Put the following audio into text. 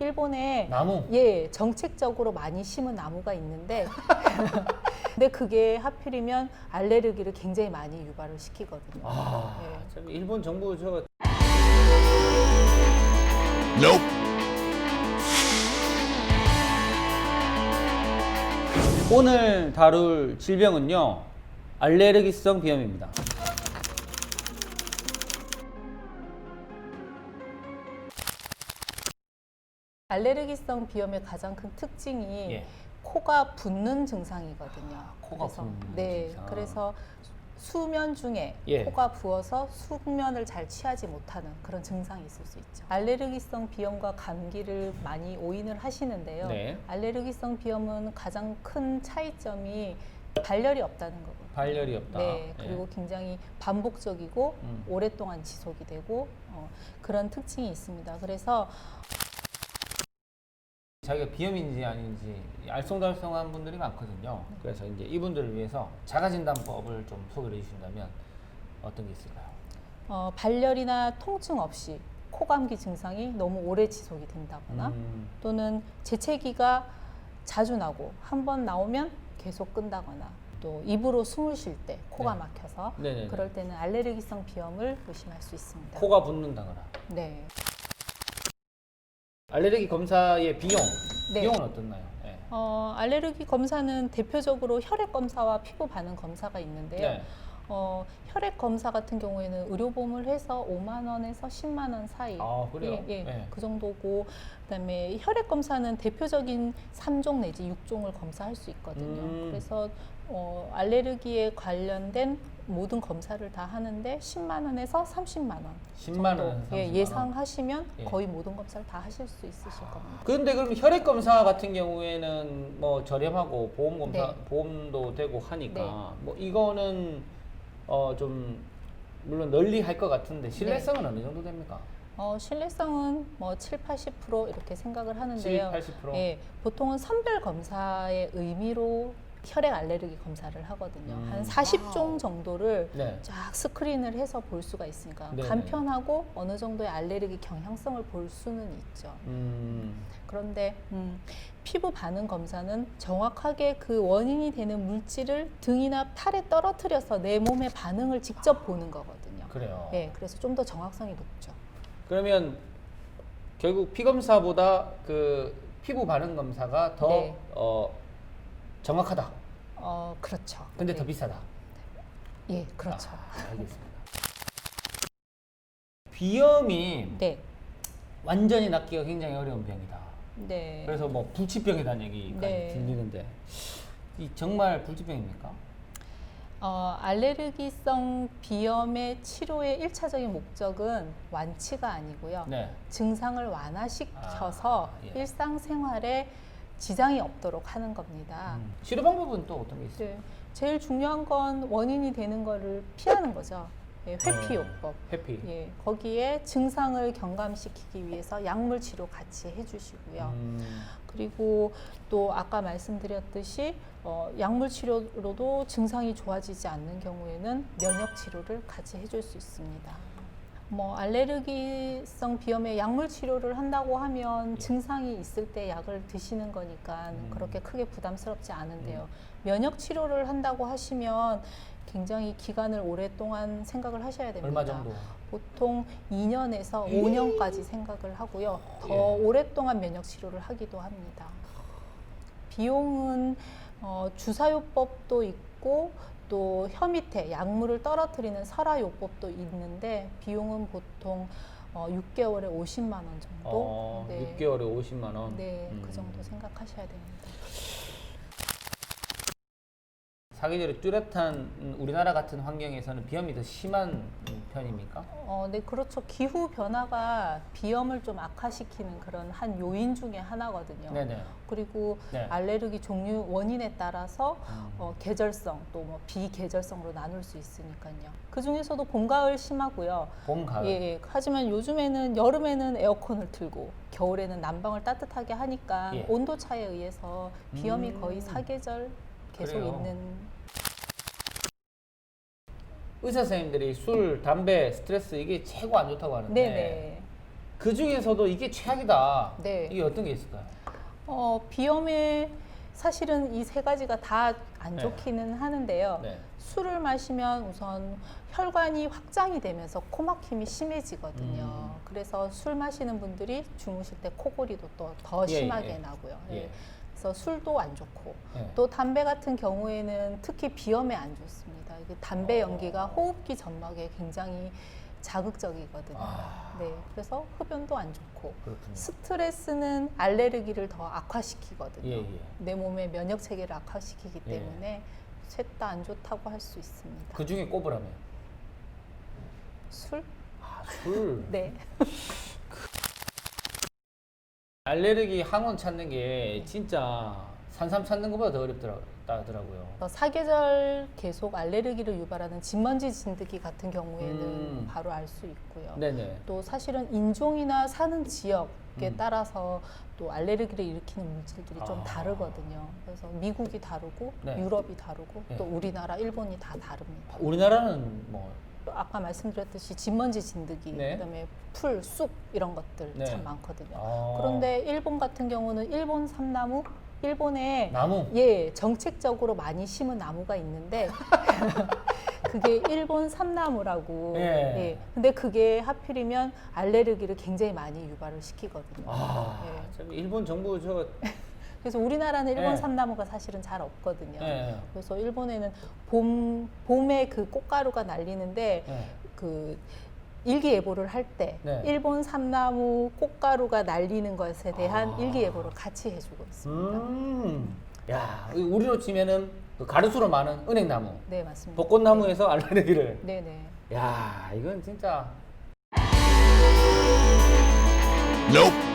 일본에 나무. 예, 정책적으로 많이 심은 나무가 있는데 근데 그게 하필이면 알레르기를 굉장히 많이 유발을 시키거든요. 아, 예. 참 일본 정부 저 오늘 다룰 질병은요, 알레르기성 비염입니다. 알레르기성 비염의 가장 큰 특징이 예. 코가 붓는 증상이거든요. 코가 그래서, 붓는 네, 증상. 그래서 수면 중에 예. 코가 부어서 숙면을 잘 취하지 못하는 그런 증상이 있을 수 있죠. 알레르기성 비염과 감기를 많이 오인을 하시는데요. 네. 알레르기성 비염은 가장 큰 차이점이 발열이 없다는 거거든요. 발열이 없다. 네, 그리고 굉장히 반복적이고 오랫동안 지속이 되고 그런 특징이 있습니다. 그래서 자기가 비염인지 아닌지 알쏭달쏭한 분들이 많거든요. 그래서 이제 이분들을 위해서 자가진단법을 좀 소개를 해주신다면 어떤 게 있을까요? 발열이나 통증 없이 코감기 증상이 너무 오래 지속이 된다거나 또는 재채기가 자주 나고 한 번 나오면 계속 끈다거나 또 입으로 숨을 쉴 때 코가 네. 막혀서 네네네. 그럴 때는 알레르기성 비염을 의심할 수 있습니다. 코가 붓는다거나. 네. 알레르기 검사의 비용, 네. 비용은 어떻나요? 네. 알레르기 검사는 대표적으로 혈액 검사와 피부 반응 검사가 있는데요. 네. 혈액 검사 같은 경우에는 의료보험을 해서 5만 원에서 10만 원 사이. 아, 그래요? 예, 예, 네. 그 정도고 그다음에 혈액 검사는 대표적인 3종 내지 6종을 검사할 수 있거든요. 그래서 알레르기에 관련된 모든 검사를 다 하는데 10만 원에서 30만 원 10만 정도 원에서 30만 원. 예상하시면 예. 거의 모든 검사를 다 하실 수 있으실 겁니다. 그런데 그럼 혈액 검사 같은 경우에는 뭐 저렴하고 보험 검사, 네. 보험도 되고 하니까 네. 뭐 이거는 좀 물론 널리 할 것 같은데 신뢰성은 어느 정도 됩니까? 신뢰성은 뭐 7, 80% 이렇게 생각을 하는데요. 70, 80%? 예, 보통은 선별 검사의 의미로 혈액 알레르기 검사를 하거든요. 한 40종 정도를 네. 쫙 스크린을 해서 볼 수가 있으니까 네네. 간편하고 어느 정도의 알레르기 경향성을 볼 수는 있죠. 그런데 피부 반응 검사는 정확하게 그 원인이 되는 물질을 등이나 팔에 떨어뜨려서 내 몸의 반응을 직접 보는 거거든요. 그래요. 예, 그래서 좀 더 정확성이 높죠. 그러면 결국 피 검사보다 그 피부 반응 검사가 더 네. 정확하다. 그렇죠. 근데 네. 더 비싸다. 예, 그렇죠. 알겠습니다. 비염이 네, 완전히 낫기가 굉장히 어려운 병이다. 네. 그래서 뭐 불치병이라는 얘기가 네. 들리는데 이 정말 불치병입니까? 알레르기성 비염의 치료의 1차적인 목적은 완치가 아니고요. 네. 증상을 완화시켜서 예. 일상생활에 지장이 없도록 하는 겁니다. 치료 방법은 또 어떤 게 있어요? 네, 제일 중요한 건 원인이 되는 거를 피하는 거죠. 예, 회피요법. 회피. 예, 거기에 증상을 경감시키기 위해서 약물 치료 같이 해주시고요. 그리고 또 아까 말씀드렸듯이 약물 치료로도 증상이 좋아지지 않는 경우에는 면역 치료를 같이 해줄 수 있습니다. 뭐 알레르기성 비염에 약물 치료를 한다고 하면 증상이 있을 때 약을 드시는 거니까 그렇게 크게 부담스럽지 않은데요. 면역 치료를 한다고 하시면 굉장히 기간을 오랫동안 생각을 하셔야 됩니다. 얼마 정도? 보통 2년에서 5년까지 생각을 하고요. 더 예. 오랫동안 면역 치료를 하기도 합니다. 비용은 주사요법도 있고 또 혀 밑에 약물을 떨어뜨리는 설화요법도 있는데 비용은 보통 6개월에 50만 원 정도. 6개월에 50만 원. 네, 그 정도 생각하셔야 됩니다. 사계절이 뚜렷한 우리나라 같은 환경에서는 비염이 더 심한 편입니까? 네, 그렇죠. 기후 변화가 비염을 좀 악화시키는 그런 한 요인 중에 하나거든요. 네네. 그리고 네. 알레르기 종류 원인에 따라서 계절성 또 뭐 비계절성으로 나눌 수 있으니까요. 그 중에서도 봄, 가을 심하고요. 봄, 가을. 예, 하지만 요즘에는 여름에는 에어컨을 틀고 겨울에는 난방을 따뜻하게 하니까 예. 온도 차에 의해서 비염이 거의 사계절 계속 그래요. 있는. 의사 선생님들이 술, 담배, 스트레스 이게 최고 안 좋다고 하는데 네네. 그 중에서도 이게 최악이다. 네. 이게 어떤 게 있을까요? 비염에 사실은 이 세 가지가 다 안 네. 좋기는 하는데요. 네. 술을 마시면 우선 혈관이 확장이 되면서 코막힘이 심해지거든요. 그래서 술 마시는 분들이 주무실 때 코골이도 또 더 예, 심하게 예. 나고요. 예. 그래서 술도 안 좋고 예. 또 담배 같은 경우에는 특히 비염에 안 좋습니다. 이게 담배 연기가 호흡기 점막에 굉장히 자극적이거든요. 네, 그래서 흡연도 안 좋고 그렇군요. 스트레스는 알레르기를 더 악화시키거든요. 예, 예. 내 몸의 면역 체계를 악화시키기 예. 때문에 셋 다 안 좋다고 할 수 있습니다. 그 중에 꼽으라면? 술? 아, 술. 네. 알레르기 항원 찾는 게 진짜 산삼 찾는 것보다 더 어렵다더라고요. 사계절 계속 알레르기를 유발하는 진먼지 진드기 같은 경우에는 바로 알 수 있고요. 네네. 또 사실은 인종이나 사는 지역에 따라서 또 알레르기를 일으키는 물질들이 좀 아. 다르거든요. 그래서 미국이 다르고 네. 유럽이 다르고 네. 또 우리나라, 일본이 다 다릅니다. 우리나라는 뭐 또 아까 말씀드렸듯이 진먼지 진드기, 네. 그다음에 풀, 쑥 이런 것들 네. 참 많거든요. 아. 그런데 일본 같은 경우는 일본 삼나무, 일본에 나무. 정책적으로 많이 심은 나무가 있는데 그게 일본 삼나무라고. 예. 근데 그게 하필이면 알레르기를 굉장히 많이 유발을 시키거든요. 아, 예. 참 일본 정부 저 그래서 우리나라는 일본 예. 삼나무가 사실은 잘 없거든요. 예. 그래서 일본에는 봄에 그 꽃가루가 날리는데 예. 그 일기예보를 할 때 네. 일본 삼나무 꽃가루가 날리는 것에 대한 아. 일기예보를 같이 해주고 있습니다. 야, 우리로 치면은 그 가로수로 많은 은행나무, 네, 맞습니다. 벚꽃나무에서 알레르기를. 네네. 야, 이건 진짜. Nope.